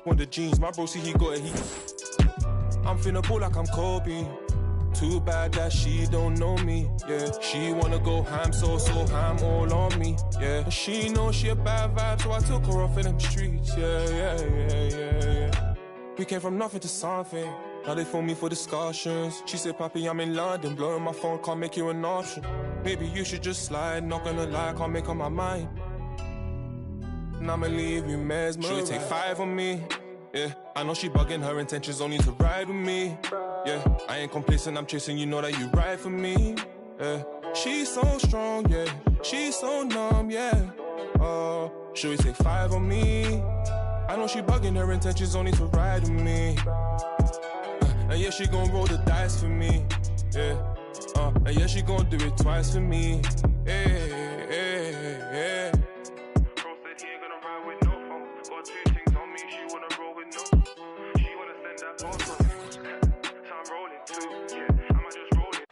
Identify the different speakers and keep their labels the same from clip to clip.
Speaker 1: on the jeans. My bro see he got it. I'm finna ball like I'm Kobe. Too bad that she don't know me, yeah. She wanna go ham, so ham all on me, yeah. But she knows she a bad vibe, so I took her off in them streets, yeah. We came from nothing to something. Now they phone me for discussions. She said, Papi, I'm in London, blowing my phone, can't make you an option. Maybe you should just slide, not gonna lie, can't make up my mind. And I'ma leave you mesmerized. She take 5 on me, yeah. I know she bugging, her intentions only to ride with me, yeah. I ain't complacent, I'm chasing, you know that you ride for me, yeah. She's so strong, yeah. She's so numb, yeah. Should we take 5 on me? I know she bugging, her intentions only to ride with me. And yeah, she gon' roll the dice for me, yeah. And yeah, she gon' do it twice for me, yeah. Bro said he ain't gonna ride with no phone. Got 2 things on me, she wanna roll with no. She wanna send that photo. So I'm rolling too, yeah. I'ma just roll it.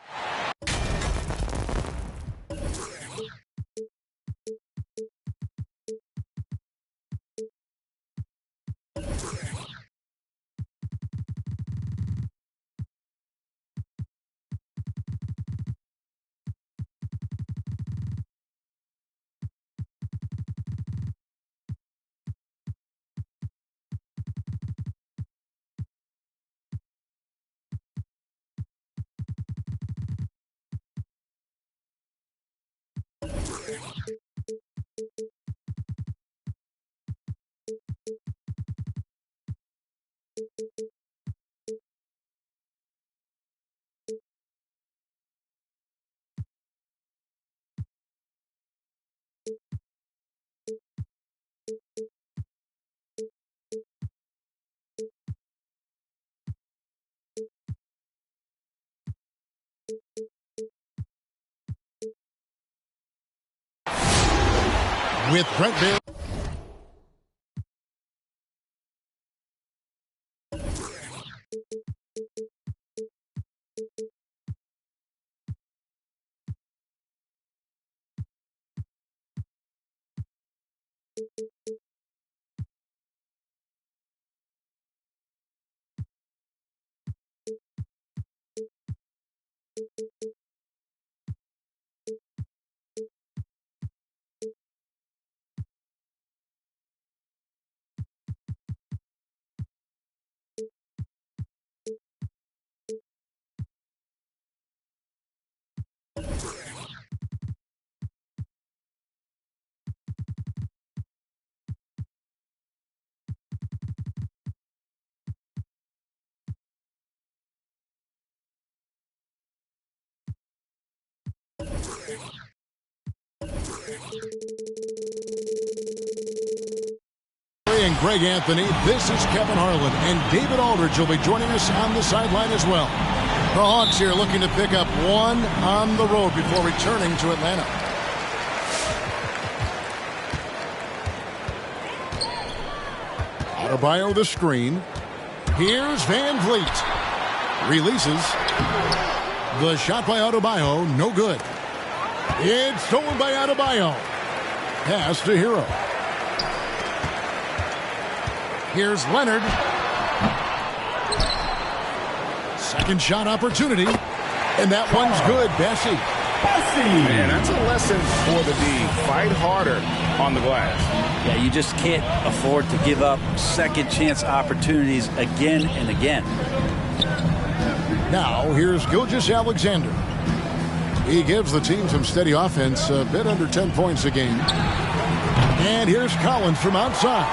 Speaker 2: With Brent Bill. And Greg Anthony, this is Kevin Harlan, and David Aldridge will be joining us on the sideline as well. The Hawks here looking to pick up 1 on the road before returning to Atlanta. Adebayo the screen. Here's Van Vliet. Releases. The shot by Adebayo, no good. It's stolen by Adebayo. Pass to Hero. Here's Leonard. Second shot opportunity. And that one's good. Bessie.
Speaker 3: Man, that's a lesson for the D. Fight harder on the glass.
Speaker 4: Yeah, you just can't afford to give up second chance opportunities again and again.
Speaker 2: Now, here's Gilgeous-Alexander. He gives the team some steady offense, a bit under 10 points a game. And here's Collins from outside.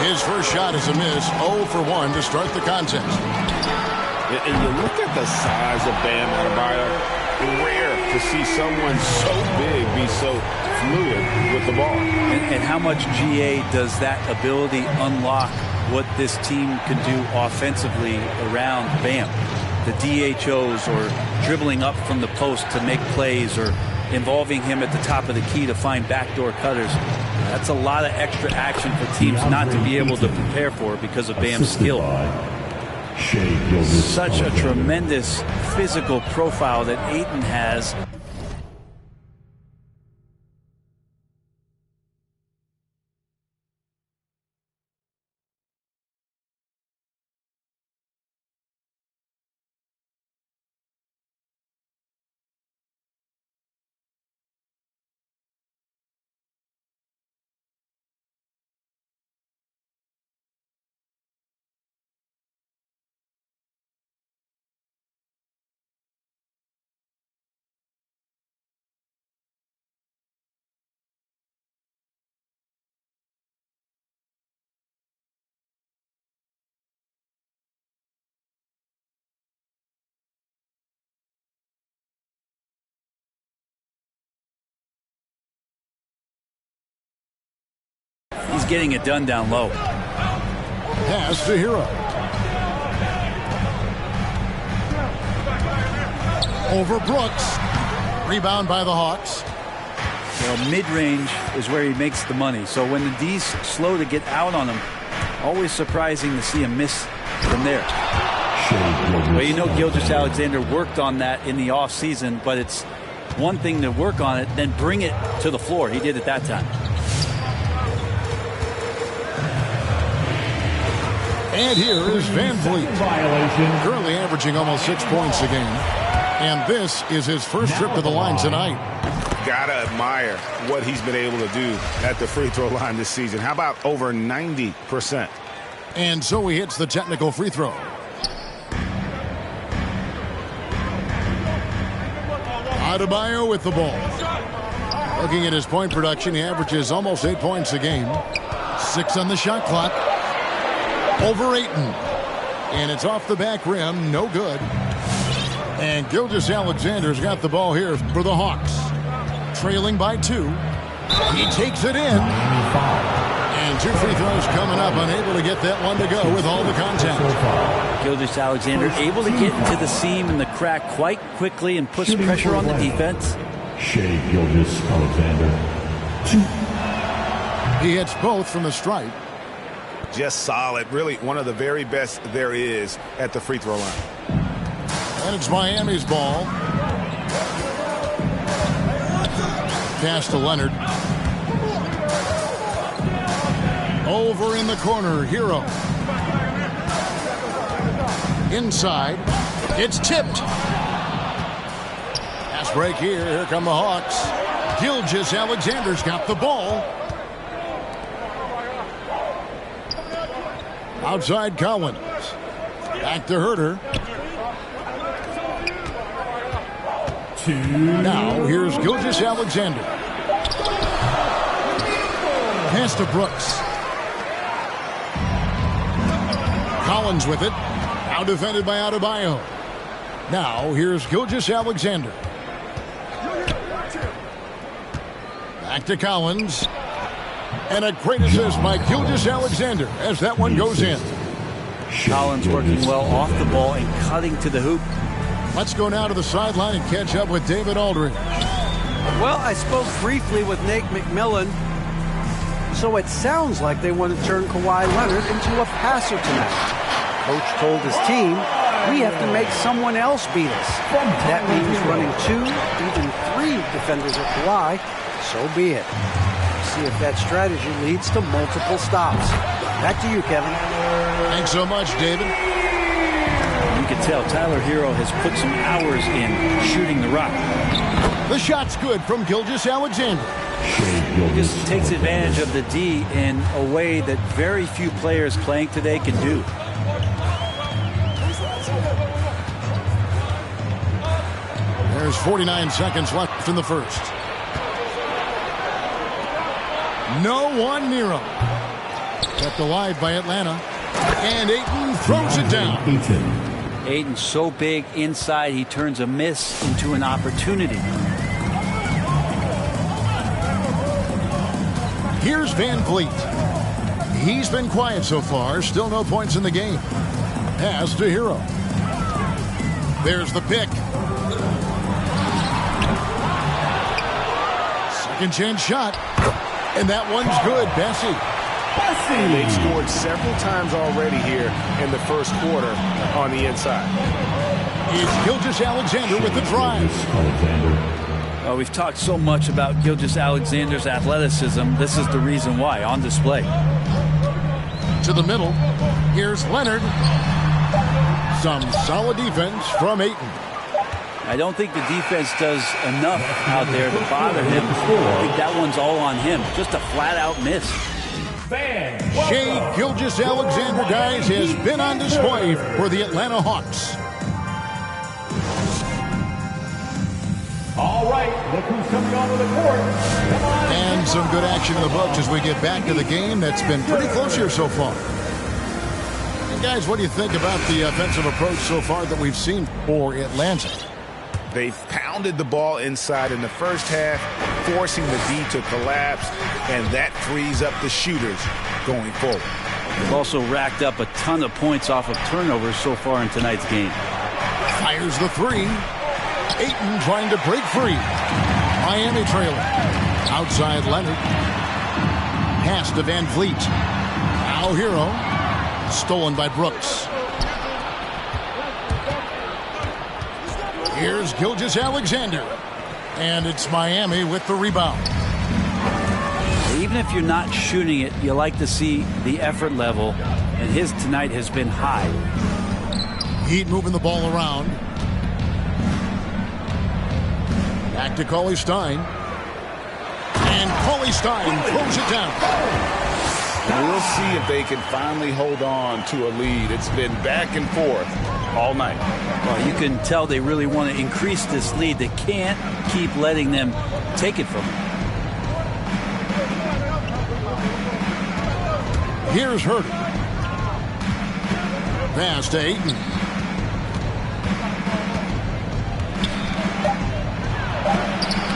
Speaker 2: His first shot is a miss, 0 for 1 to start the contest.
Speaker 3: And you look at the size of Bam Adebayo. Rare to see someone so big be so fluid with the ball.
Speaker 4: And how much GA does that ability unlock what this team can do offensively around Bam? The DHOs or dribbling up from the post to make plays or involving him at the top of the key to find backdoor cutters. That's a lot of extra action for teams not to be able to prepare for because of Bam's skill. Such a tremendous physical profile that Ayton has. He's getting it done down low.
Speaker 2: Pass to Hero. Over Brooks. Rebound by the Hawks.
Speaker 4: Well, mid-range is where he makes the money. So when the D's slow to get out on him, always surprising to see him miss from there. Well, you know Gilgeous-Alexander worked on that in the offseason, but it's one thing to work on it, then bring it to the floor. He did it that time.
Speaker 2: And here is Van Vliet. Currently averaging almost 6 points a game. And this is his first trip to the line tonight.
Speaker 3: Gotta admire what he's been able to do at the free throw line this season. How about over 90%?
Speaker 2: And so he hits the technical free throw. Adebayo with the ball. Looking at his point production, he averages almost 8 points a game. 6 on the shot clock. Over Ayton. And it's off the back rim. No good. And Gilgeous-Alexander's got the ball here for the Hawks. Trailing by 2. He takes it in. And 2 free throws coming up. Unable to get that one to go with all the contact.
Speaker 4: Gilgeous-Alexander able to get into the seam and the crack quite quickly and puts pressure on the defense.
Speaker 5: Shai Gilgeous-Alexander. 2.
Speaker 2: He hits both from the stripe.
Speaker 3: Just solid. Really one of the very best there is at the free throw line.
Speaker 2: And it's Miami's ball. Pass to Leonard. Over in the corner, Hero. Inside. It's tipped. Pass break here. Here come the Hawks. Gilgeous-Alexander's got the ball. Outside Collins. Back to Herter.
Speaker 5: 2.
Speaker 2: Now here's Gilgeous-Alexander. Pass to Brooks. Collins with it. Now defended by Adebayo. Now here's Gilgeous-Alexander. Back to Collins. And a great assist by Gilgeous-Alexander as that one goes in.
Speaker 4: Collins working well off the ball and cutting to the hoop.
Speaker 2: Let's go now to the sideline and catch up with David Aldridge.
Speaker 6: Well, I spoke briefly with Nate McMillan. So it sounds like they want to turn Kawhi Leonard into a passer tonight. Coach told his team, we have to make someone else beat us. That means running 2, even 3 defenders at Kawhi. So be it. See if that strategy leads to multiple stops. Back to you, Kevin.
Speaker 2: Thanks so much, David.
Speaker 4: You can tell Tyler Hero has put some hours in shooting the rock.
Speaker 2: The shot's good from Gilgeous-Alexander.
Speaker 4: Just takes advantage of the D in a way that very few players playing today can do.
Speaker 2: There's 49 seconds left in the first. No one near him. Kept alive by Atlanta. And Ayton throws it down.
Speaker 4: Ayton's so big inside, he turns a miss into an opportunity.
Speaker 2: Here's Van Vliet. He's been quiet so far. Still no points in the game. Pass to Hero. There's the pick. Second chance shot. And that one's good. Bessie.
Speaker 3: They've scored several times already here in the first quarter on the inside.
Speaker 2: It's Gilgeous-Alexander with the drive.
Speaker 4: We've talked so much about Gilgeous-Alexander's athleticism. This is the reason why, on display.
Speaker 2: To the middle. Here's Leonard. Some solid defense from Ayton.
Speaker 4: I don't think the defense does enough out there to bother him. I think that one's all on him. Just a flat-out miss.
Speaker 2: Shai Gilgeous-Alexander, guys, has been on display for the Atlanta Hawks.
Speaker 5: All right, look who's coming onto the court.
Speaker 2: And some good action in the books as we get back to the game that's been pretty close here so far. And guys, what do you think about the offensive approach so far that we've seen for Atlanta?
Speaker 3: They've pounded the ball inside in the first half, forcing the D to collapse, and that frees up the shooters going forward.
Speaker 4: They've also racked up a ton of points off of turnovers so far in tonight's game.
Speaker 2: Fires the three. Ayton trying to break free. Miami trailing. Outside Leonard. Pass to Van Vliet. Now Hero. Stolen by Brooks. Here's Gilgeous-Alexander. And it's Miami with the rebound.
Speaker 4: Even if you're not shooting it, you like to see the effort level, and his tonight has been high.
Speaker 2: Heat moving the ball around. Back to Cauley-Stein. And Cauley-Stein throws it down.
Speaker 3: We'll see if they can finally hold on to a lead. It's been back and forth all night.
Speaker 4: Well, you can tell they really want to increase this lead. They can't keep letting them take it from them.
Speaker 2: Here's Herter. Pass to Ayton.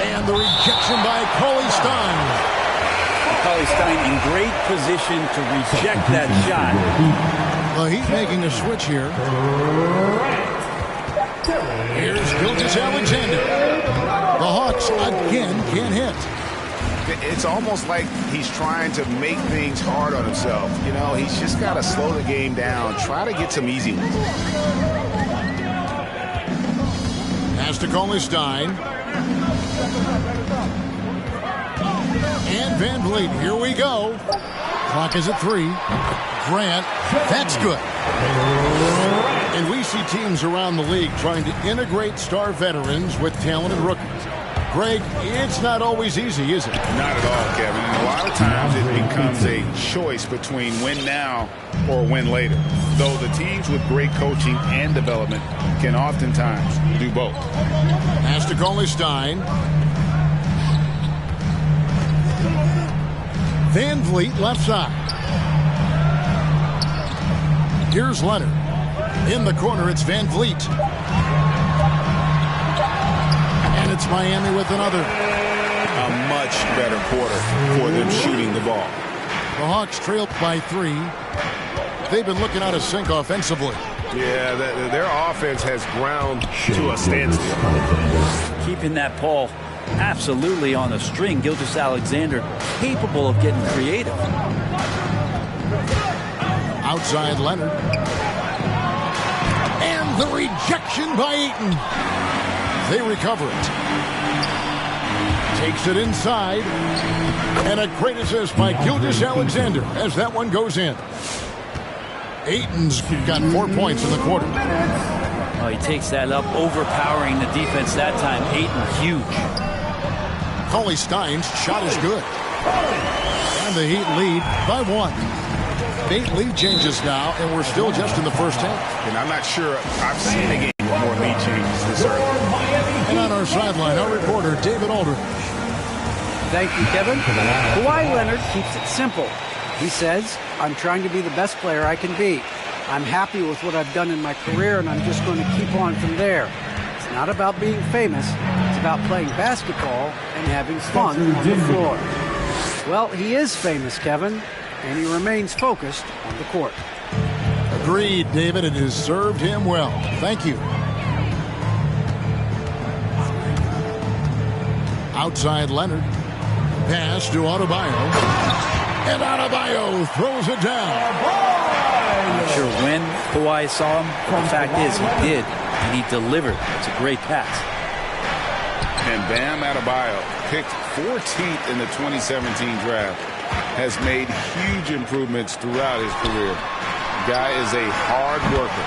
Speaker 2: And the rejection by Cauley-Stein.
Speaker 4: Cauley-Stein in great position to reject that shot.
Speaker 2: Well, he's making a switch here. Here's Gilgeous-Alexander. The Hawks again can't hit.
Speaker 3: It's almost like he's trying to make things hard on himself. You know, he's just got to slow the game down. Try to get some easy ones.
Speaker 2: Pass to Cauley-Stein. And Van Vliet, here we go. Clock is at 3. Grant, that's good. And we see teams around the league trying to integrate star veterans with talented rookies. Greg, it's not always easy, is it?
Speaker 3: Not at all, Kevin. And a lot of times it becomes a choice between win now or win later. Though the teams with great coaching and development can oftentimes do both.
Speaker 2: Pass to Cauley-Stein. Van Vliet left side. Here's Leonard. In the corner, it's Van Vliet. And it's Miami with another.
Speaker 3: A much better quarter for them shooting the ball.
Speaker 2: The Hawks trailed by 3. They've been looking out of sync offensively.
Speaker 3: Yeah, their offense has ground to a standstill.
Speaker 4: Keeping that ball absolutely on a string. Gilgeous-Alexander capable of getting creative.
Speaker 2: Outside Leonard. And the rejection by Ayton. They recover it. Takes it inside. And a great assist by Gilgeous-Alexander as that one goes in. Ayton's got 4 points in the quarter.
Speaker 4: Oh, he takes that up, overpowering the defense that time. Ayton huge.
Speaker 2: Cauley-Stein's shot is good. And the Heat lead by 1. 8 lead changes now, and we're still just in the first half.
Speaker 3: And I'm not sure I've seen a game with more lead changes this early.
Speaker 2: And on our sideline, our reporter, David Aldridge.
Speaker 6: Thank you, Kevin. Kawhi Leonard keeps it simple. He says, I'm trying to be the best player I can be. I'm happy with what I've done in my career, and I'm just going to keep on from there. It's not about being famous. It's about playing basketball and having fun on the floor. Well, he is famous, Kevin, and he remains focused on the court.
Speaker 2: Agreed, David. It has served him well. Thank you. Outside Leonard. Pass to Adebayo. And Adebayo throws it down.
Speaker 4: Not sure when Kawhi saw him. The fact is, he did, and he delivered. It's a great pass.
Speaker 3: And Bam Adebayo, picked 14th in the 2017 draft, has made huge improvements throughout his career. The guy is a hard worker.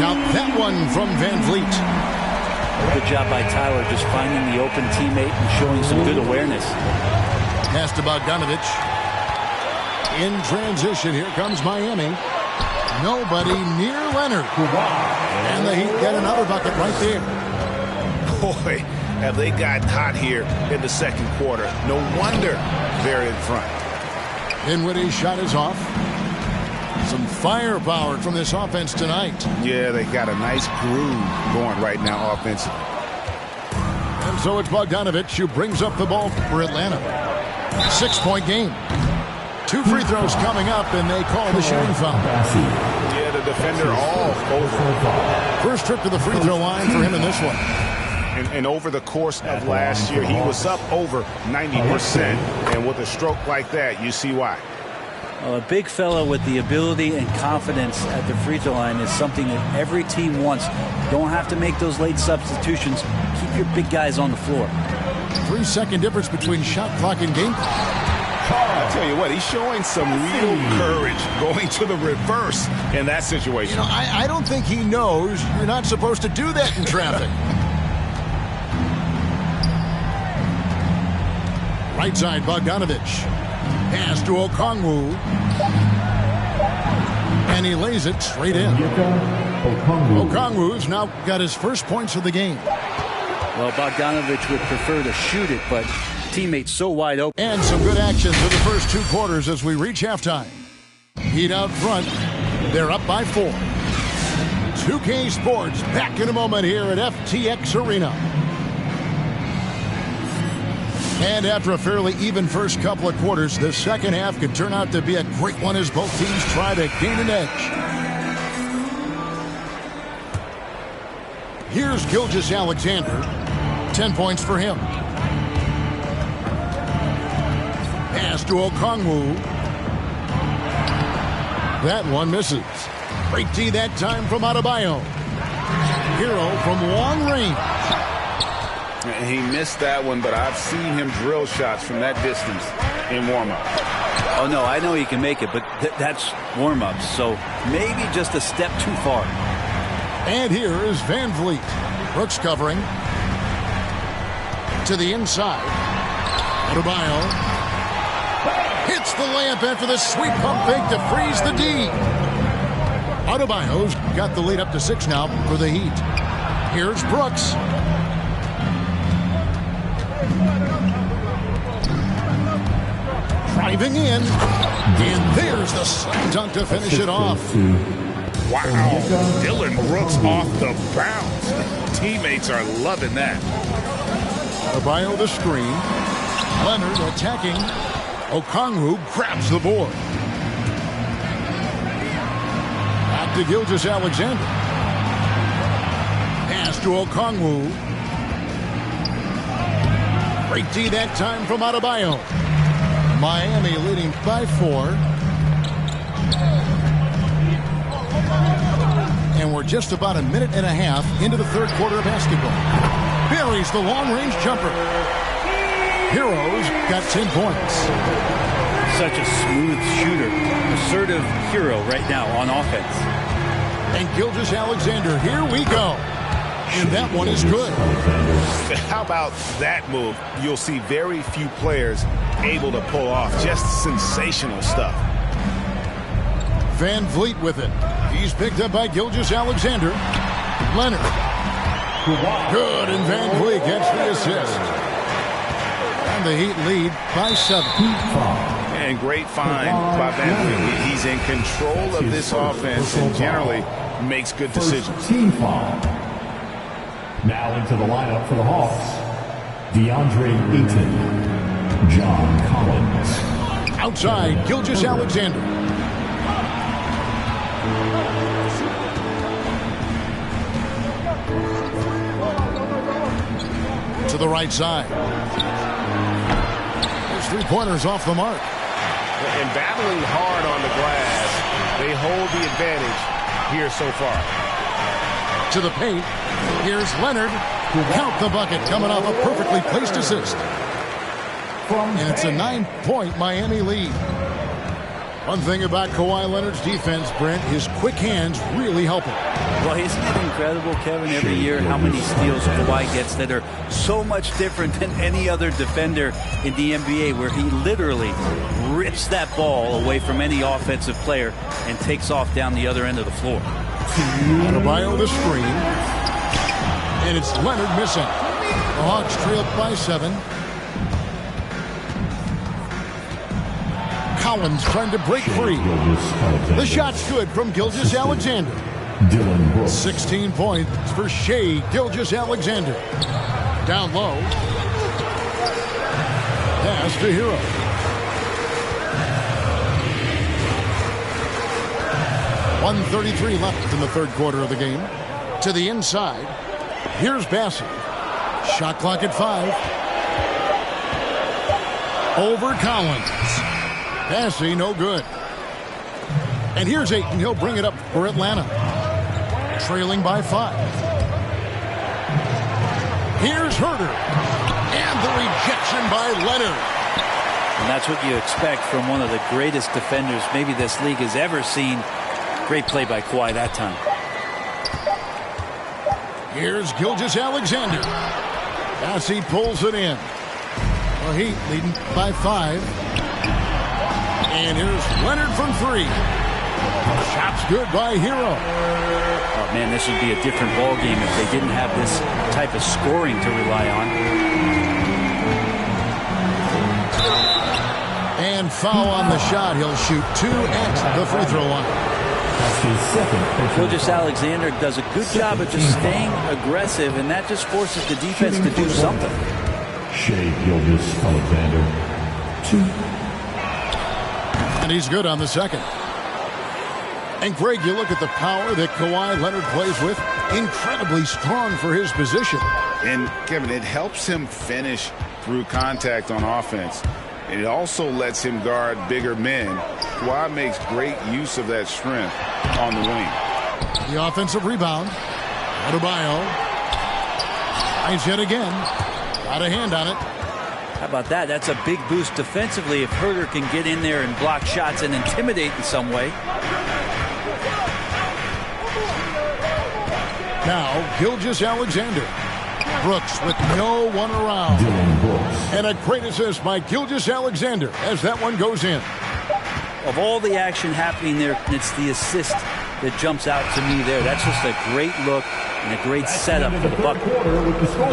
Speaker 2: Count that one from Van Vliet.
Speaker 4: Good job by Tyler just finding the open teammate and showing some good awareness.
Speaker 2: Pass to Bogdanovich. In transition, here comes Miami. Nobody near Leonard. And the Heat get another bucket right there.
Speaker 3: Boy, have they gotten hot here in the second quarter. No wonder they're in front.
Speaker 2: Dinwiddie's shot is off. Some firepower from this offense tonight.
Speaker 3: Yeah, they got a nice groove going right now offensively.
Speaker 2: And so it's Bogdanovich who brings up the ball for Atlanta. 6-point game. 2 free throws coming up, and they call the shooting foul.
Speaker 3: Yeah, the defender all over.
Speaker 2: First trip to the free throw line for him in this one.
Speaker 3: And over the course of last year, he was up over 90%. And with a stroke like that, you see why.
Speaker 4: Well, a big fella with the ability and confidence at the free throw line is something that every team wants. Don't have to make those late substitutions. Keep your big guys on the floor.
Speaker 2: 3-second difference between shot clock and game clock.
Speaker 3: I tell you what, he's showing some real courage going to the reverse in that situation.
Speaker 2: You know, I don't think he knows you're not supposed to do that in traffic. Right side, Bogdanovich. Pass to Okongwu. And he lays it straight in. Okongwu's now got his first points of the game.
Speaker 4: Well, Bogdanovich would prefer to shoot it, but teammates so wide open.
Speaker 2: And some good action for the first 2 quarters as we reach halftime. Heat out front. They're up by 4. 2K Sports back in a moment here at FTX Arena. And after a fairly even first couple of quarters, the second half could turn out to be a great one as both teams try to gain an edge. Here's Gilgeous-Alexander. 10 points for him. Pass to Okongwu. That one misses. Great D that time from Adebayo. Hero from long range.
Speaker 3: He missed that one, but I've seen him drill shots from that distance in warm-up.
Speaker 4: Oh, no, I know he can make it, but that's warm-ups, so maybe just a step too far.
Speaker 2: And here is Van Vliet. Brooks covering. To the inside. Adebayo hits the layup after the sweet pump fake to freeze the D. Adebayo's got the lead up to 6 now for the Heat. Here's Brooks. Driving in. And there's the slam dunk to finish it off.
Speaker 3: Wow. Dillon Brooks off the bounce. Teammates are loving that.
Speaker 2: Adebayo the screen. Leonard attacking. Okongwu grabs the board. Back to Gilgeous-Alexander. Pass to Okongwu. Great D that time from Adebayo. Miami leading by 4. And we're just about a minute and a half into the third quarter of basketball. Buries the long-range jumper. Heroes got 10 points.
Speaker 4: Such a smooth shooter. Assertive hero right now on offense.
Speaker 2: And Gilgeous-Alexander, here we go. And that one is good.
Speaker 3: How about that move? You'll see very few players able to pull off just sensational stuff.
Speaker 2: Van Vliet with it. He's picked up by Gilgeous-Alexander. Leonard. Good, and Van Vliet gets the assist. And the Heat lead by 7.
Speaker 3: And great find by Van Vliet. He's in control of this offense and generally makes good decisions.
Speaker 5: Team foul. Now into the lineup for the Hawks, DeAndre Ayton, John Collins.
Speaker 2: Outside, Gilgeous-Alexander. To the right side. There's 3-pointers off the mark.
Speaker 3: And battling hard on the glass, they hold the advantage here so far.
Speaker 2: To the paint. Here's Leonard. Count the bucket coming off a perfectly placed assist. And it's a 9-point Miami lead. One thing about Kawhi Leonard's defense, Brent, his quick hands really help him.
Speaker 4: Well, isn't it incredible, Kevin, every year how many steals Kawhi gets that are so much different than any other defender in the NBA, where he literally rips that ball away from any offensive player and takes off down the other end of the floor.
Speaker 2: Adebayo the screen. And it's Leonard missing. The Hawks trail by 7. Collins trying to break free. The shot's good from Gilgeous-Alexander.
Speaker 5: Dylan Brooks.
Speaker 2: 16 points for Shai Gilgeous-Alexander. Down low. Pass to Hero. .133 left in the third quarter of the game. To the inside. Here's Bassey. Shot clock at 5. Over Collins. Bassey, no good. And here's Ayton. He'll bring it up for Atlanta. Trailing by 5. Here's Herter. And the rejection by Leonard.
Speaker 4: And that's what you expect from one of the greatest defenders maybe this league has ever seen. Great play by Kawhi that time.
Speaker 2: Here's Gilgeous-Alexander. Bassey pulls it in. The Heat leading by 5. And here's Leonard from 3. Shot's good by Hero.
Speaker 4: Oh, man, this would be a different ball game if they didn't have this type of scoring to rely on.
Speaker 2: And foul on the shot. He'll shoot 2 at the free throw line.
Speaker 5: That's his second.
Speaker 4: Gilgeous-Alexander does a good job of just staying aggressive, and that just forces the defense to do something.
Speaker 5: Shai Gilgeous-Alexander, 2.
Speaker 2: And he's good on the second. And Greg, you look at the power that Kawhi Leonard plays with. Incredibly strong for his position.
Speaker 3: And Kevin, it helps him finish through contact on offense. It also lets him guard bigger men. Kawhi makes great use of that strength on the wing.
Speaker 2: The offensive rebound. Adebayo. Finds it again. Got a hand on it.
Speaker 4: How about that? That's a big boost defensively if Herter can get in there and block shots and intimidate in some way.
Speaker 2: Now, Gilgeous-Alexander. Brooks with no one around.
Speaker 5: Dylan Brooks.
Speaker 2: And a great assist by Gilgeous-Alexander as that one goes in.
Speaker 4: Of all the action happening there, it's the assist that jumps out to me there. That's just a great look and a great setup for the bucket.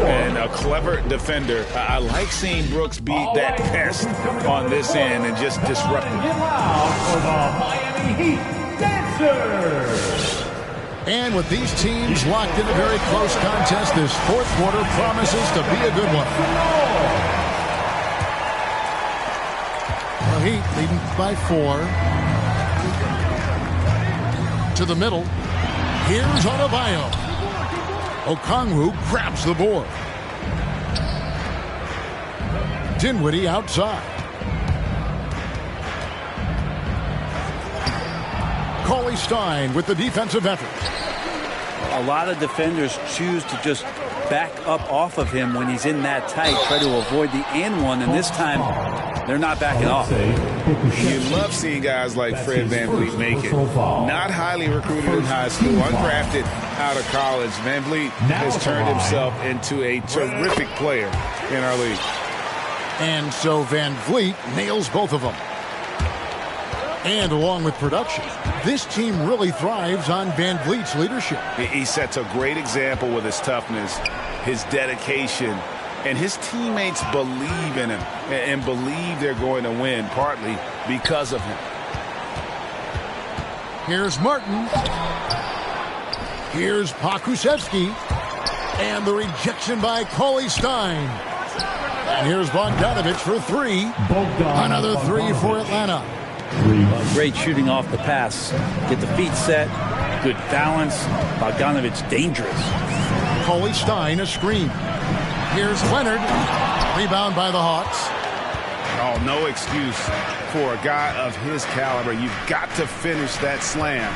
Speaker 3: And a clever defender. I like seeing Brooks beat that pest on this end and just disrupt him.
Speaker 5: Get loud for the Miami Heat Dancers.
Speaker 2: And with these teams locked in a very close contest, this fourth quarter promises to be a good one. The Heat leading by 4. To the middle. Here's Adebayo. Okongwu grabs the board. Dinwiddie outside. Cauley-Stein with the defensive effort.
Speaker 4: A lot of defenders choose to just back up off of him when he's in that tight, try to avoid the and one, and this time they're not backing off.
Speaker 3: You love seeing guys like Fred VanVleet make it. Not highly recruited in high school, undrafted out of college. VanVleet has turned himself into a terrific player in our league.
Speaker 2: And so VanVleet nails both of them. And along with production, this team really thrives on VanVleet's leadership.
Speaker 3: He sets a great example with his toughness, his dedication, and his teammates believe in him and believe they're going to win, partly because of him.
Speaker 2: Here's Martin. Here's Pokusevski. And the rejection by Cauley-Stein. And here's Bogdanović for 3. Another 3 for Atlanta.
Speaker 4: Great shooting off the pass. Get the feet set. Good balance. Bogdanović dangerous.
Speaker 2: Cauley-Stein a screen. Here's Leonard. Rebound by the Hawks.
Speaker 3: Oh, no excuse for a guy of his caliber. You've got to finish that slam.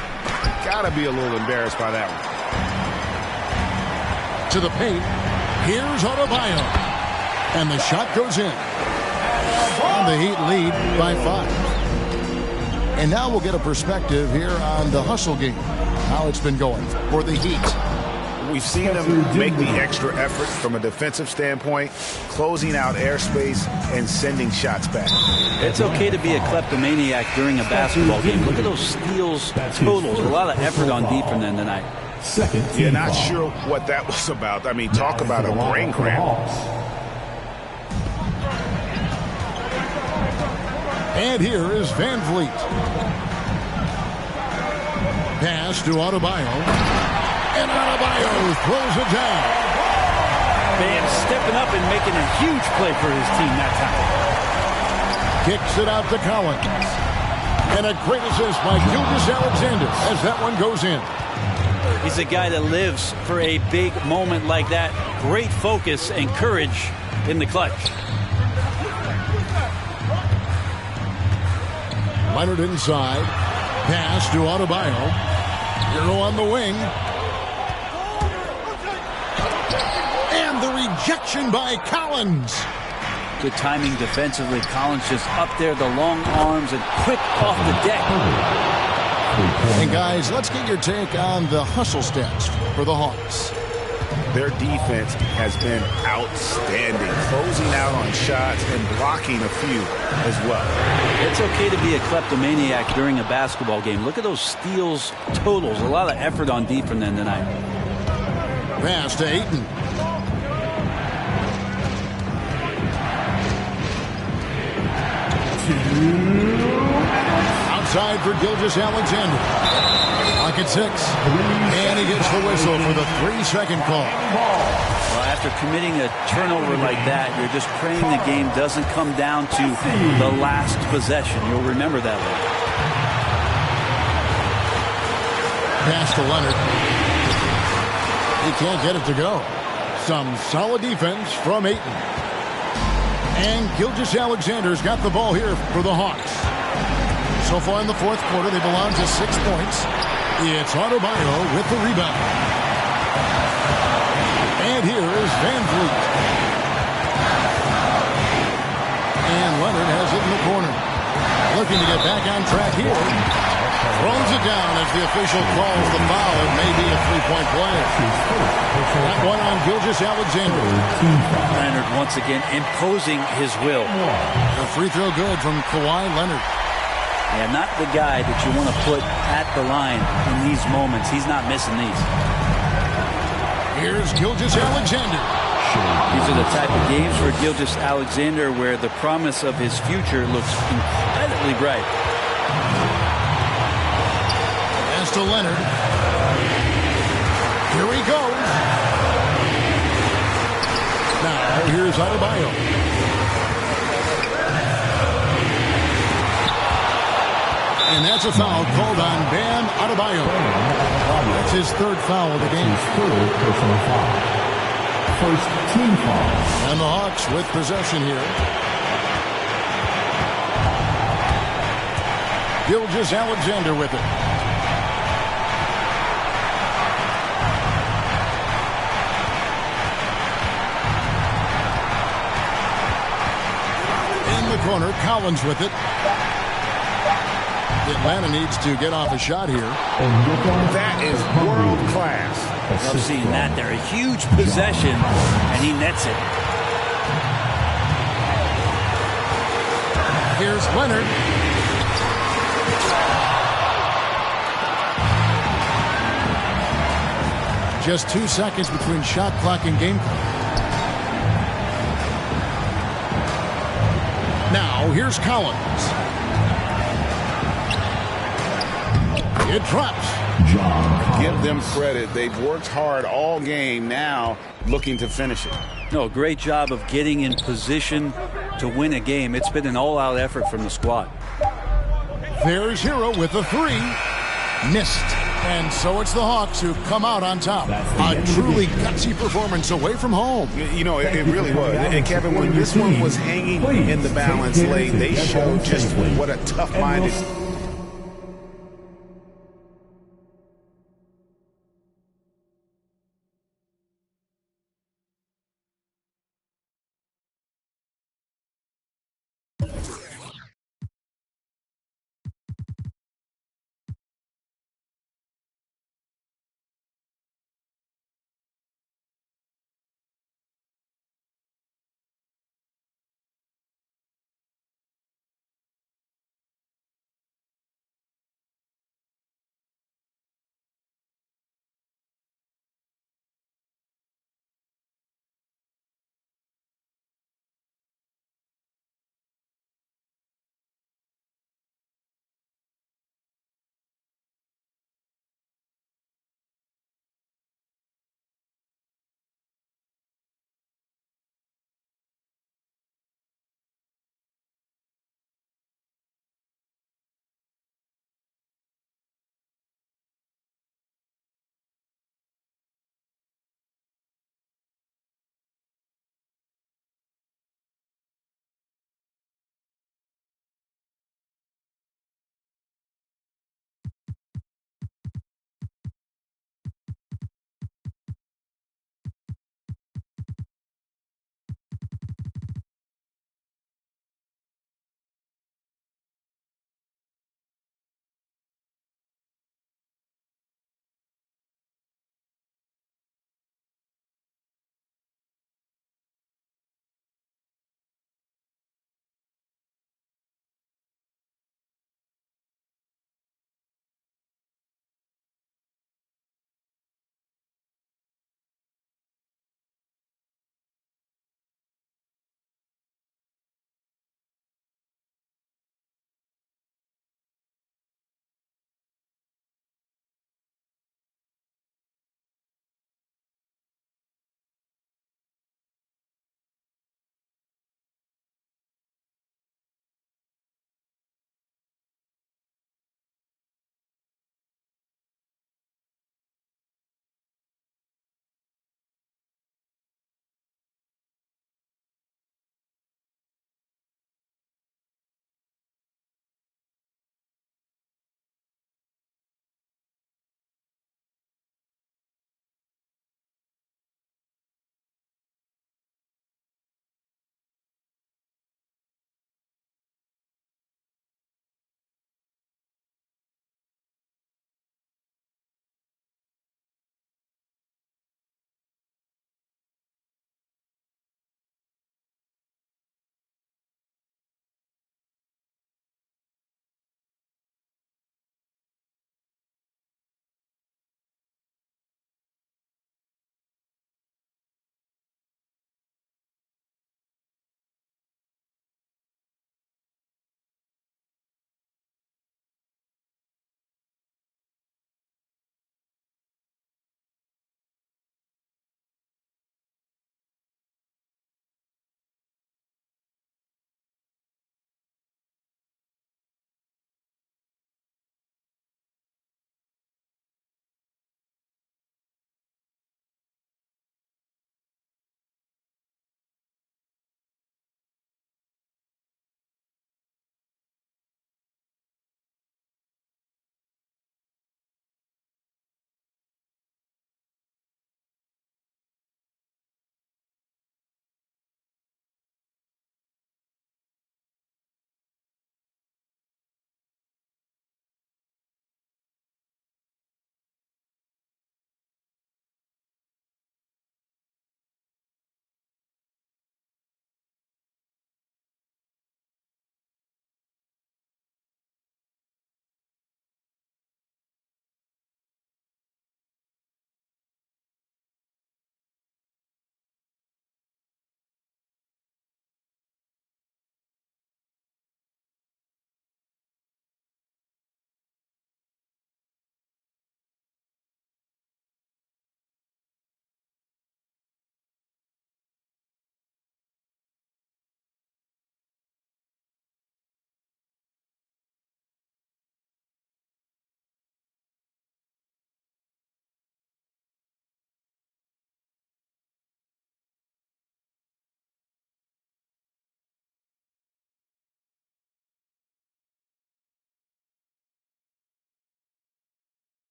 Speaker 3: Got to be a little embarrassed by that one.
Speaker 2: To the paint. Here's Adebayo. And the shot goes in. And the Heat lead by 5. And now we'll get a perspective here on the hustle game. How it's been going for the Heat.
Speaker 3: We've seen them make the extra effort from a defensive standpoint, closing out airspace and sending shots back.
Speaker 4: It's okay to be a kleptomaniac during a basketball game. Look at those steals totals. A lot of effort on D from them tonight.
Speaker 3: You're not sure what that was about. I mean, talk about a brain cramp.
Speaker 2: And here is Van Vliet. Pass to Adebayo. And Adebayo throws it down.
Speaker 4: Bam stepping up and making a huge play for his team that time.
Speaker 2: Kicks it out to Collins. And a great assist by Gilgeous-Alexander as that one goes in.
Speaker 4: He's a guy that lives for a big moment like that. Great focus and courage in the clutch.
Speaker 2: Leonard inside. Pass to Adebayo. Hero on the wing. And the rejection by Collins.
Speaker 4: Good timing defensively. Collins just up there, the long arms, and quick off the deck.
Speaker 2: And guys, let's get your take on the hustle stats for the Hawks.
Speaker 3: Their defense has been outstanding, closing out on shots and blocking a few as well.
Speaker 4: It's okay to be a kleptomaniac during a basketball game. Look at those steals totals. A lot of effort on D from them tonight.
Speaker 2: Pass to Ayton. Outside for Gilgeous-Alexander. Clock at 6. And he gets the whistle for the 3-second call.
Speaker 4: Well, after committing a turnover like that, you're just praying the game doesn't come down to the last possession. You'll remember that one.
Speaker 2: Pass to Leonard. He can't get it to go. Some solid defense from Ayton. And Gilgeous-Alexander's got the ball here for the Hawks. So far in the fourth quarter, they belong to 6 points. It's Adebayo with the rebound. And here is Van Vliet. And Leonard has it in the corner. Looking to get back on track here. Throws it down as the official calls the foul. It may be a 3-point play. That one on Gilgeous-Alexander.
Speaker 4: Leonard once again imposing his will.
Speaker 2: The free throw good from Kawhi Leonard.
Speaker 4: Yeah, not the guy that you want to put at the line in these moments. He's not missing these.
Speaker 2: Here's Gilgeous-Alexander.
Speaker 4: These are the type of games for Gilgeous-Alexander where the promise of his future looks incredibly bright.
Speaker 2: Pass to Leonard. Here he goes. Now, here's Adebayo. And that's a foul called on Bam Adebayo. That's his 3rd foul of the game.
Speaker 5: His 3rd personal foul. First team foul.
Speaker 2: And the Hawks with possession here. Gilgeous-Alexander with it. In the corner, Collins with it. Atlanta needs to get off a shot here.
Speaker 3: That is world class.
Speaker 4: Love seeing that there. A huge possession, and he nets it.
Speaker 2: Here's Leonard. Just 2 seconds between shot clock and game clock. Now, here's Collins. It drops.
Speaker 3: Give them credit. They've worked hard all game, now looking to finish it.
Speaker 4: No, great job of getting in position to win a game. It's been an all-out effort from the squad.
Speaker 2: There's Hero with a 3. Missed. And so it's the Hawks who come out on top. A truly gutsy performance away from home.
Speaker 3: You know, it really was. And Kevin, when this one was hanging in the balance lane, they showed just what a tough-minded